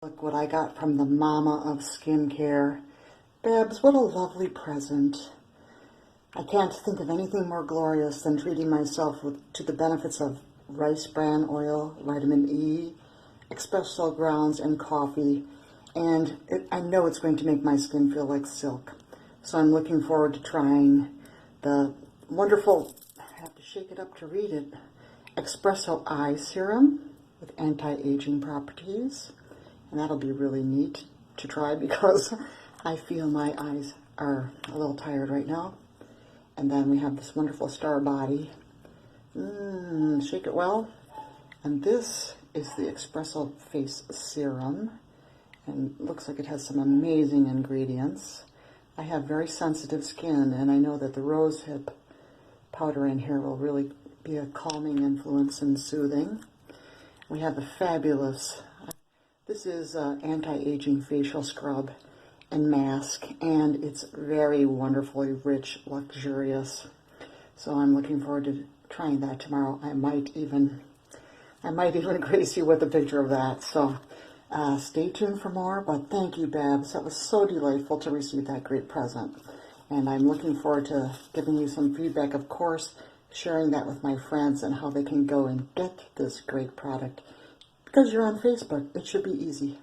Look what I got from the mama of skincare. Babs, what a lovely present. I can't think of anything more glorious than treating myself to the benefits of rice bran oil, vitamin E, espresso grounds, and coffee. And I know it's going to make my skin feel like silk. So I'm looking forward to trying the wonderful, I have to shake it up to read it, Espresso Eye Serum with anti-aging properties. And that'll be really neat to try because I feel my eyes are a little tired right now. And then we have this wonderful star body. Shake it well. And this is the Espresso Face Serum. And it looks like it has some amazing ingredients. I have very sensitive skin, and I know that the rosehip powder in here will really be a calming influence and soothing. We have the fabulous, this is anti-aging facial scrub and mask, and it's very wonderfully rich, luxurious. So I'm looking forward to trying that tomorrow. I might even grace you with a picture of that. So stay tuned for more, but thank you, Babs. That was so delightful to receive that great present. And I'm looking forward to giving you some feedback, of course, sharing that with my friends and how they can go and get this great product. Because you're on Facebook, it should be easy.